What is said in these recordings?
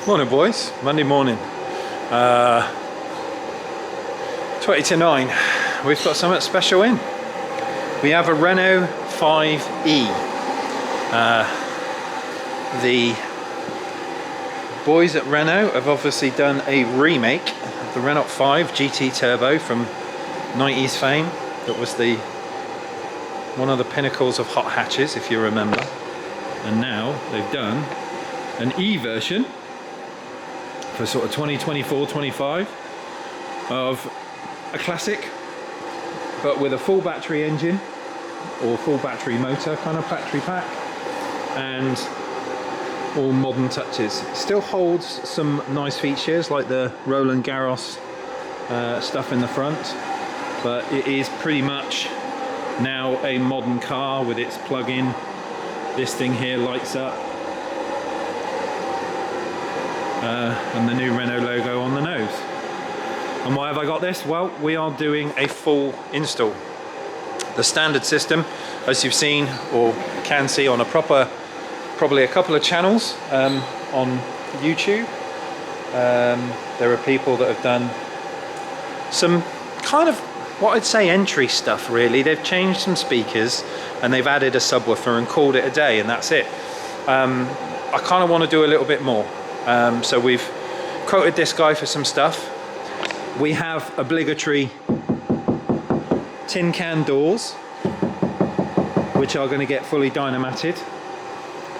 Morning boys, Monday morning, 20 to 9, we've got something special in. We have a Renault 5e. The boys at Renault have obviously done a remake of the Renault 5 GT Turbo from 90s fame. That was one of the pinnacles of hot hatches, if you remember. And now they've done an E version for sort of 2024-25 of a classic, but with a full battery engine or full battery motor kind of battery pack, and all modern touches. Still holds some nice features like the Roland Garros stuff in the front, but it is pretty much now a modern car with its plug-in. This thing here lights up, and the new Renault logo on the nose. And why have I got this? Well, we are doing a full install. The standard system, as you've seen or can see on probably a couple of channels on YouTube. There are people that have done some kind of what I'd say entry stuff really. They've changed some speakers and they've added a subwoofer and called it a day, and that's it. I kind of want to do a little bit more. So we've quoted this guy for some stuff. We have obligatory tin can doors, which are going to get fully dynamated.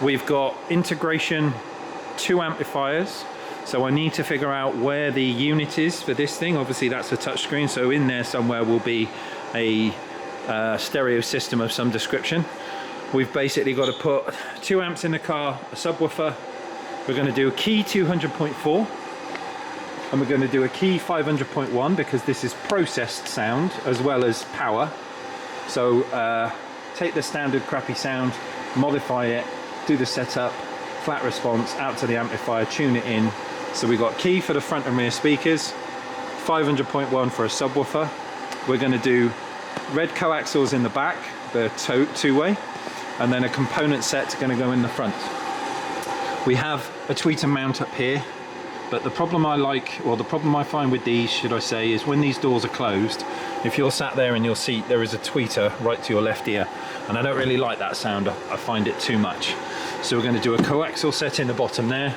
We've got integration 2 amplifiers, so I need to figure out where the unit is for this thing. Obviously that's a touchscreen, so in there somewhere will be a stereo system of some description. We've basically got to put 2 amps in the car, a subwoofer. We're going to do a key 200.4, and we're going to do a key 500.1 because this is processed sound as well as power. So take the standard crappy sound, modify it, do the setup, flat response, out to the amplifier, tune it in. So we've got key for the front and rear speakers, 500.1 for a subwoofer. We're going to do red coaxials in the back, the two-way, and then a component set going to go in the front. We have a tweeter mount up here, but the problem the problem I find with these, should I say, is when these doors are closed, if you're sat there in your seat, there is a tweeter right to your left ear, and I don't really like that sound. I find it too much. So we're going to do a coaxial set in the bottom there.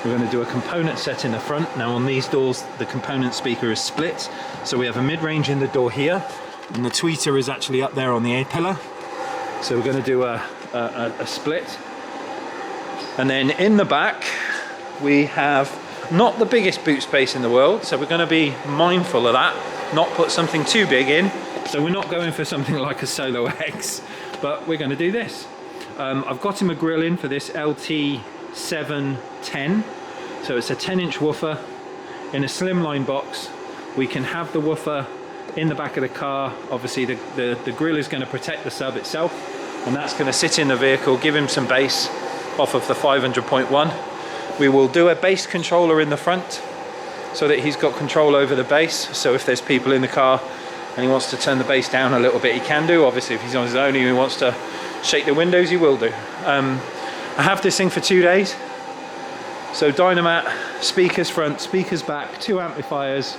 We're going to do a component set in the front. Now on these doors, the component speaker is split, so we have a mid-range in the door here, and the tweeter is actually up there on the A-pillar. So we're going to do a split. And then in the back, we have not the biggest boot space in the world, so we're going to be mindful of that, not put something too big in. So we're not going for something like a Solo X, but we're going to do this. I've got him a grill in for this LT710, so it's a 10-inch woofer in a slimline box. We can have the woofer in the back of the car. Obviously the grill is going to protect the sub itself, and that's going to sit in the vehicle, give him some bass off of the 500.1. We will do a bass controller in the front so that he's got control over the bass. So if there's people in the car and he wants to turn the bass down a little bit, he can do. Obviously if he's on his own and he wants to shake the windows, he will do. I have this thing for 2 days. So dynamat, speakers front, speakers back, 2 amplifiers,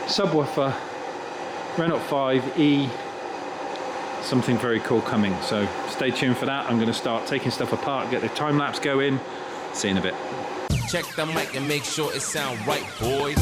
subwoofer, Renault 5e, something very cool coming. So stay tuned for that. I'm going to start taking stuff apart, get the time lapse going. See you in a bit. Check the mic and make sure it sound right, boys.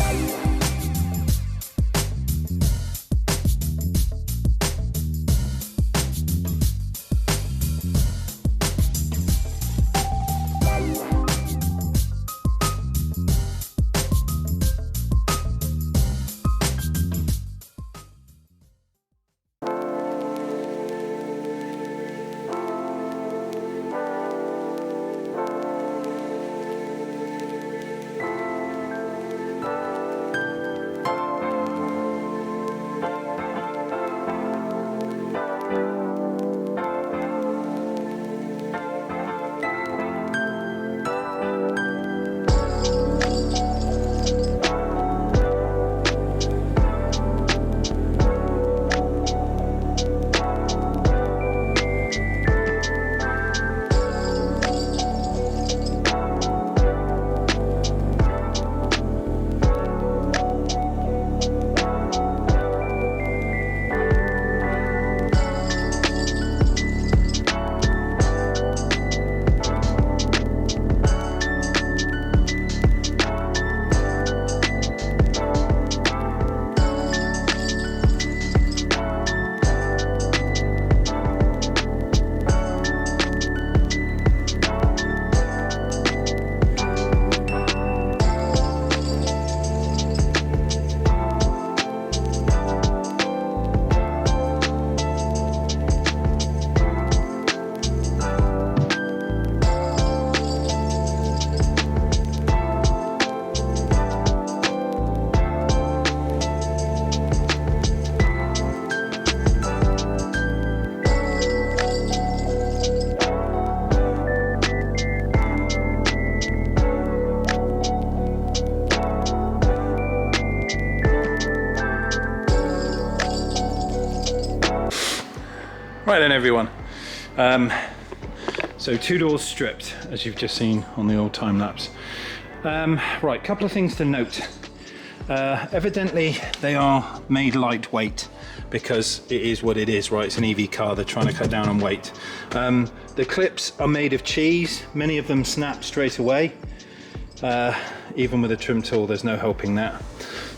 Right then everyone, so 2 doors stripped, as you've just seen on the old time lapse. Right, couple of things to note. Evidently they are made lightweight because it is what it is, right? It's an EV car, they're trying to cut down on weight. The clips are made of cheese, many of them snap straight away. Even with a trim tool, there's no helping that.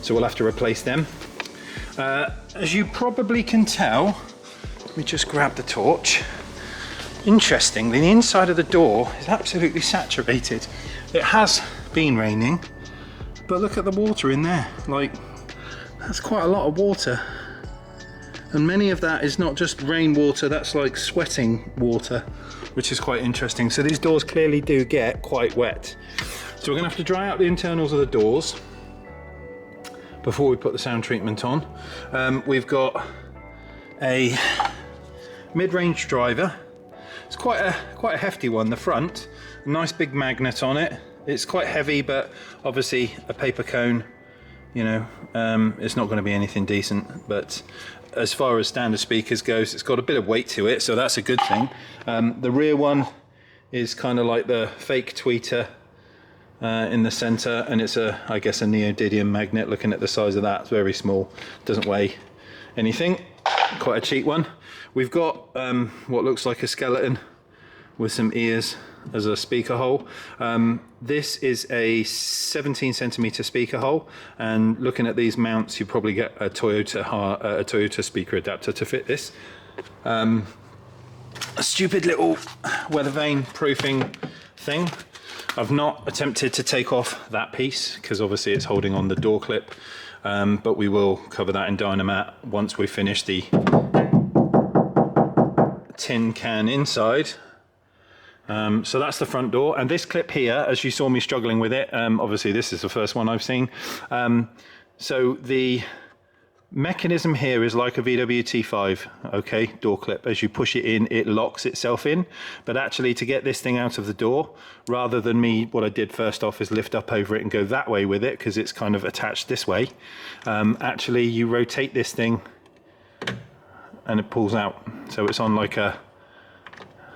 So we'll have to replace them. As you probably can tell, let me just grab the torch. Interestingly, the inside of the door is absolutely saturated. It has been raining, but look at the water in there. Like, that's quite a lot of water. And many of that is not just rainwater, that's like sweating water, which is quite interesting. So these doors clearly do get quite wet. So we're gonna have to dry out the internals of the doors before we put the sound treatment on. We've got a mid-range driver. It's quite a hefty one. The front, a nice big magnet on it. It's quite heavy, but obviously a paper cone, you know, it's not going to be anything decent. But as far as standard speakers goes, it's got a bit of weight to it, so that's a good thing. The rear one is kind of like the fake tweeter in the center, and it's I guess a neodymium magnet. Looking at the size of that, it's very small, doesn't weigh anything, quite a cheap one. We've got what looks like a skeleton with some ears as a speaker hole. This is a 17 centimeter speaker hole, and looking at these mounts, you probably get a Toyota speaker adapter to fit this. A stupid little weather vane proofing thing. I've not attempted to take off that piece because obviously it's holding on the door clip, but we will cover that in Dynamat once we finish the tin can inside. So that's the front door, and this clip here, as you saw me struggling with it, obviously this is the first one I've seen. So the mechanism here is like a VW T5, okay, door clip. As you push it in, it locks itself in, but actually to get this thing out of the door, rather than me, what I did first off is lift up over it and go that way with it because it's kind of attached this way. Actually you rotate this thing and it pulls out, so it's on like a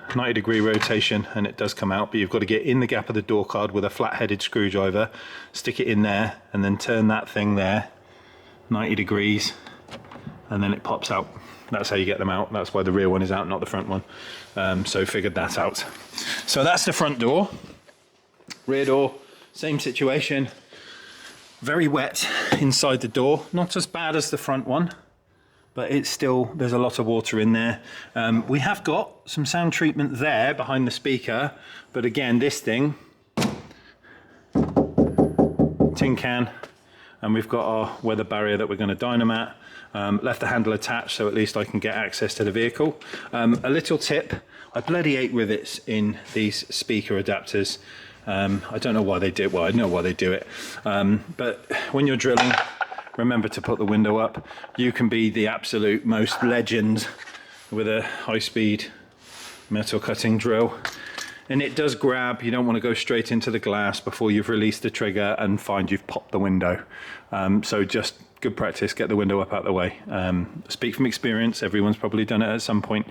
90-degree rotation and it does come out, but you've got to get in the gap of the door card with a flat-headed screwdriver, stick it in there, and then turn that thing there 90 degrees, and then it pops out. That's how you get them out. That's why the rear one is out, not the front one. So figured that out. So that's the front door. Rear door, same situation. Very wet inside the door. Not as bad as the front one, but it's still, there's a lot of water in there. We have got some sound treatment there behind the speaker, but again, this thing, tin can, and we've got our weather barrier that we're going to Dynamat. Left the handle attached, so at least I can get access to the vehicle. A little tip, I bloody hate rivets in these speaker adapters. I don't know why they do it, well I know why they do it, but when you're drilling, remember to put the window up. You can be the absolute most legend with a high-speed metal cutting drill, and it does grab. You don't want to go straight into the glass before you've released the trigger and find you've popped the window. So just good practice, get the window up out the way. Speak from experience, everyone's probably done it at some point,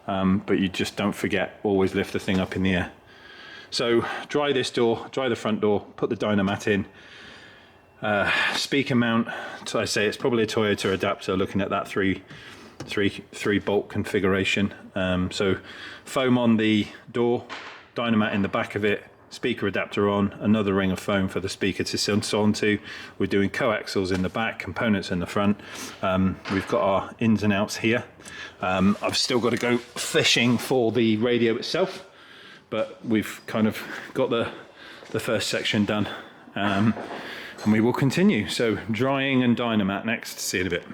but you just don't forget, always lift the thing up in the air. So dry this door, dry the front door, put the Dynamat in. Speaker mount, so I say it's probably a Toyota adapter, looking at that three bolt configuration. So foam on the door, Dynamat in the back of it, speaker adapter on, another ring of foam for the speaker to sit onto. We're doing coaxials in the back, components in the front. We've got our ins and outs here. I've still got to go fishing for the radio itself, but we've kind of got the first section done. And we will continue. So drying and Dynamat next. See you in a bit.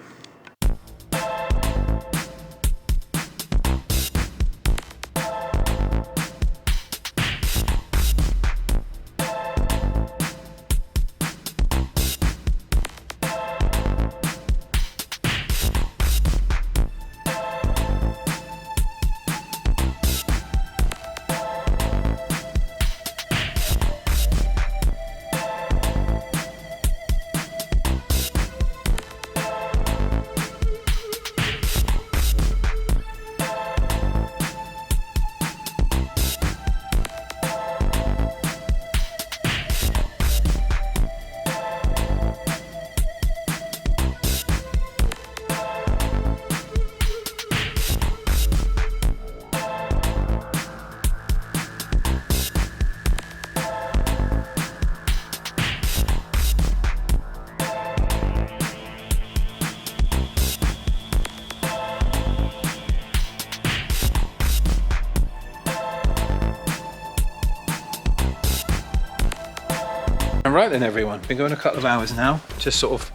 Right then everyone, been going a couple of hours now, just sort of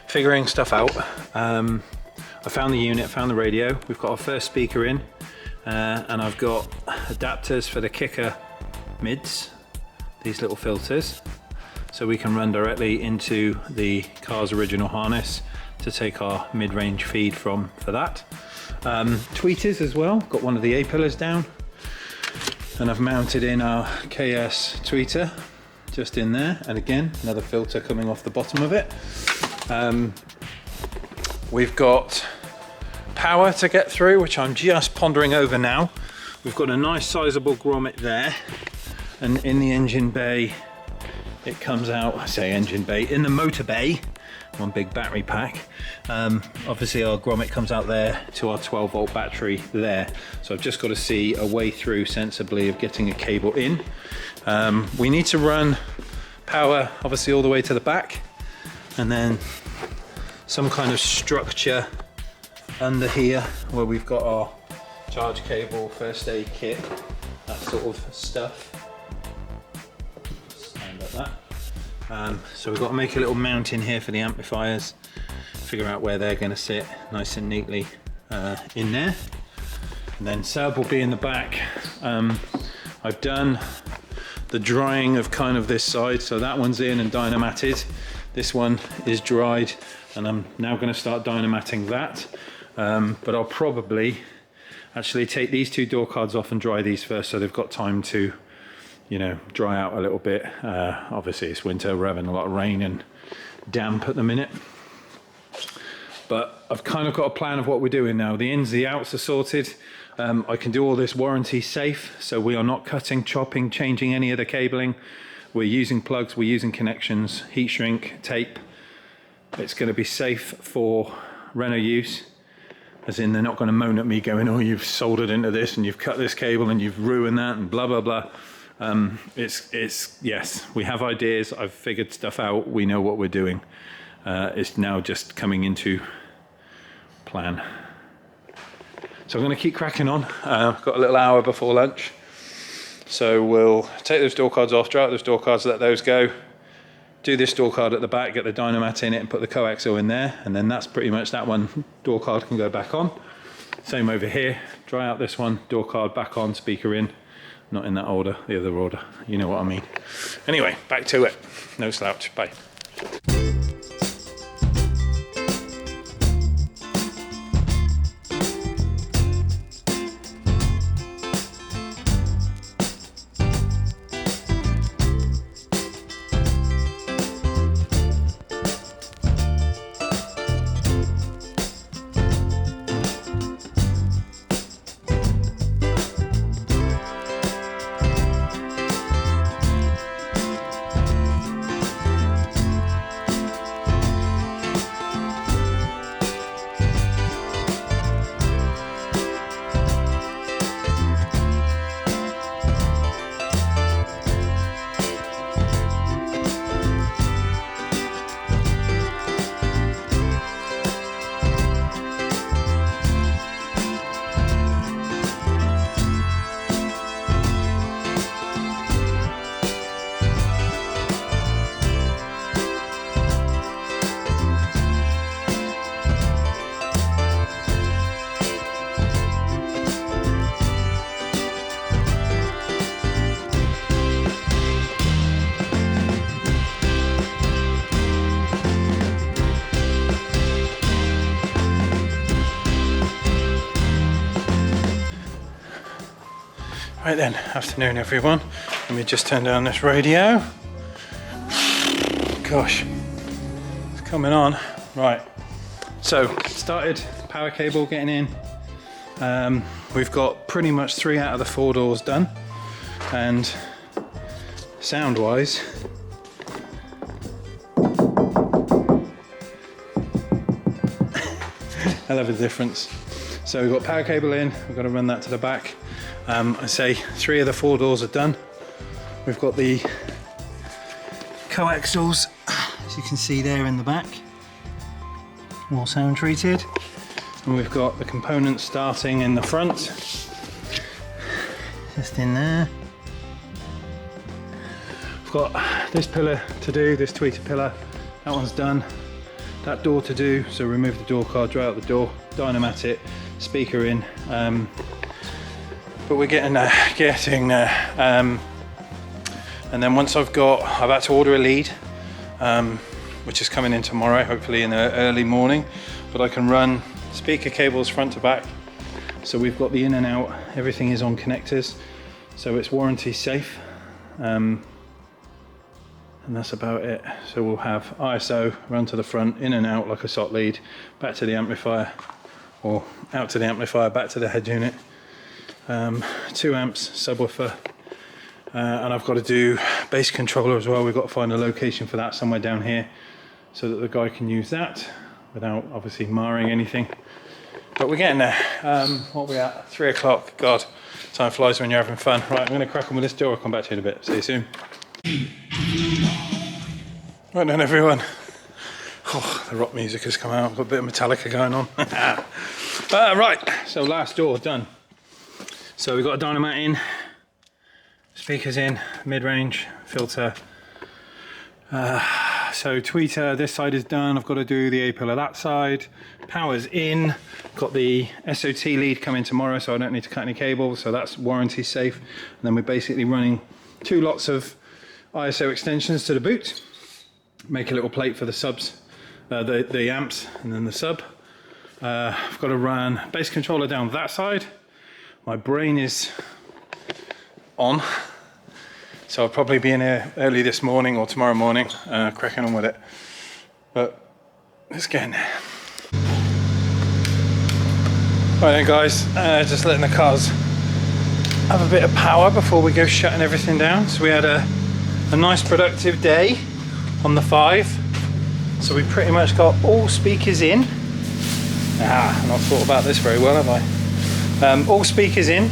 figuring stuff out. I found the unit, found the radio, we've got our first speaker in, and I've got adapters for the kicker mids, these little filters, so we can run directly into the car's original harness to take our mid-range feed for that. Tweeters as well, got one of the A-pillars down, and I've mounted in our KS tweeter just in there, and again another filter coming off the bottom of it. We've got power to get through, which I'm just pondering over now. We've got a nice sizable grommet there, and in the engine bay it comes out, I say engine bay, in the motor bay, one big battery pack. Obviously our grommet comes out there to our 12 volt battery there, so I've just got to see a way through sensibly of getting a cable in. We need to run power obviously all the way to the back, and then some kind of structure under here where we've got our charge cable, first aid kit, that sort of stuff. Stand like that. So we've got to make a little mount in here for the amplifiers, figure out where they're going to sit nice and neatly in there, and then sub will be in the back. I've done the drying of kind of this side, so that one's in and dynamatted. This one is dried, and I'm now going to start dynamatting that. But I'll probably actually take these two door cards off and dry these first, so they've got time to, you know, dry out a little bit. Obviously it's winter, we're having a lot of rain and damp at the minute. But I've kind of got a plan of what we're doing now. The ins, the outs are sorted. I can do all this warranty safe, so we are not cutting, chopping, changing any of the cabling. We're using plugs, we're using connections, heat shrink, tape. It's going to be safe for Renault use, as in they're not going to moan at me going, oh, you've soldered into this and you've cut this cable and you've ruined that and blah blah blah. It's yes, we have ideas, I've figured stuff out, we know what we're doing. It's now just coming into plan. So I'm going to keep cracking on. I've got a little hour before lunch, so we'll take those door cards off, dry out those door cards, let those go, do this door card at the back, get the dynamat in it and put the coaxial in there, and then that's pretty much that one. Door card can go back on. Same over here, dry out this one, door card back on, speaker in. Not in that order, the other order, you know what I mean. Anyway, back to it. No slouch, bye. Right then, afternoon everyone. Let me just turn down this radio. Gosh, it's coming on. Right, so started, power cable getting in. We've got pretty much 3 out of the 4 doors done, and sound wise, hell of a difference. So we've got power cable in, we've got to run that to the back. I say 3 of the 4 doors are done. We've got the coaxials, as you can see there in the back, all sound treated. And we've got the components starting in the front, just in there. I've got this pillar to do, this tweeter pillar, that one's done. That door to do, so remove the door card, draw out the door, dynamat it, speaker in. But we're getting there. And then once I've had to order a lead, which is coming in tomorrow, hopefully in the early morning. But I can run speaker cables front to back. So we've got the in and out, everything is on connectors. So it's warranty safe. And that's about it. So we'll have ISO run to the front, in and out like a SOT lead, back to the amplifier, or out to the amplifier, back to the head unit. 2 amps, subwoofer, and I've got to do bass controller as well. We've got to find a location for that somewhere down here so that the guy can use that without obviously marring anything. But we're getting there. What are we at? 3 o'clock. God, time flies when you're having fun. Right, I'm going to crack on with this door. I'll come back to you in a bit. See you soon. Right then, everyone. Oh, the rock music has come out. I've got a bit of Metallica going on. Right, so last door done. So we've got a dynamite in, speakers in, mid-range, filter. So tweeter, this side is done. I've got to do the A-pillar that side. Power's in. Got the SOT lead coming tomorrow, so I don't need to cut any cables, so that's warranty safe. And then we're basically running 2 lots of ISO extensions to the boot. Make a little plate for the subs, the amps, and then the sub. I've got to run bass controller down that side. My brain is on, so I'll probably be in here early this morning or tomorrow morning, cracking on with it. But let's get in there. Right then, guys, just letting the cars have a bit of power before we go shutting everything down. So we had a nice productive day on the 5. So we pretty much got all speakers in. I've not thought about this very well, have I? All speakers in.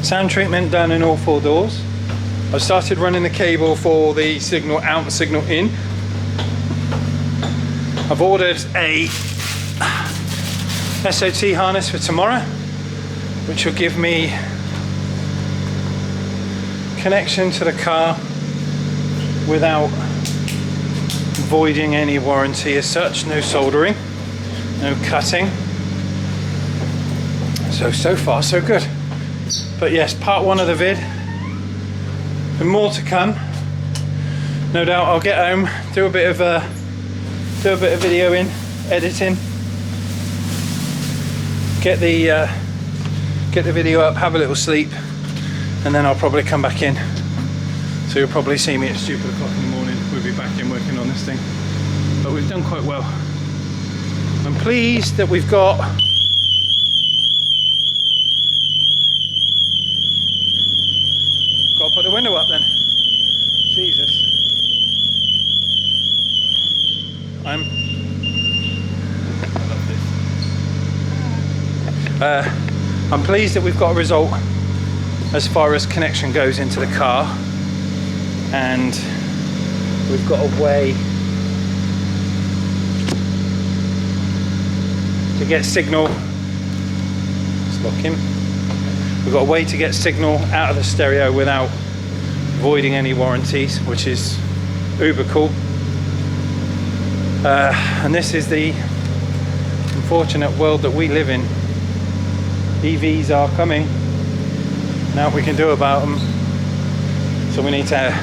Sound treatment done in all 4 doors. I've started running the cable for the signal out and signal in. I've ordered a SOT harness for tomorrow, which will give me connection to the car without voiding any warranty as such. No soldering, no cutting. So far so good. But yes, part 1 of the vid, and more to come. No doubt I'll get home, do a bit of video in, editing, get the video up, have a little sleep, and then I'll probably come back in. So you'll probably see me at stupid o'clock in the morning. We'll be back in working on this thing. But we've done quite well. I'm pleased that we've got to put the window up then. Jesus. I love this. I'm pleased that we've got a result as far as connection goes into the car, and we've got a way to get signal. Let's lock him. We've got a way to get signal out of the stereo without voiding any warranties, which is uber cool. And this is the unfortunate world that we live in. EVs are coming. Now what we can do about them. So we need to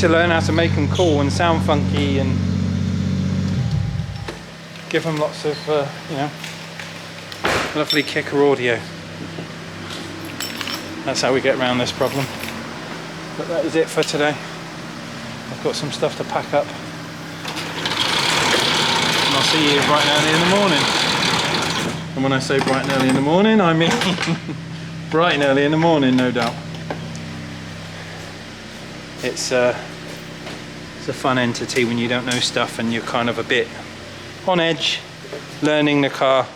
learn how to make them cool and sound funky and give them lots of lovely kicker audio. That's how we get around this problem. But that is it for today. I've got some stuff to pack up. And I'll see you bright and early in the morning. And when I say bright and early in the morning, I mean bright and early in the morning, no doubt. It's a fun entity when you don't know stuff and you're kind of a bit on edge, learning the car,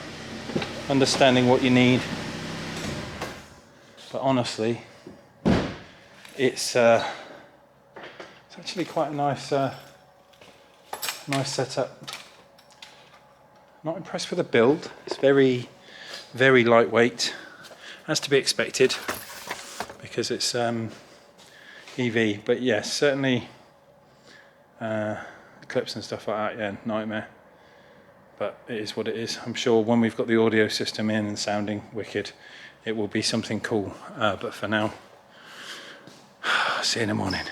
understanding what you need. But honestly, it's actually quite a nice setup. Not impressed with the build. It's very, very lightweight, as to be expected, because it's EV. But yes, certainly clips and stuff like that, yeah, nightmare. But it is what it is. I'm sure when we've got the audio system in and sounding wicked, it will be something cool. But for now, see you in the morning.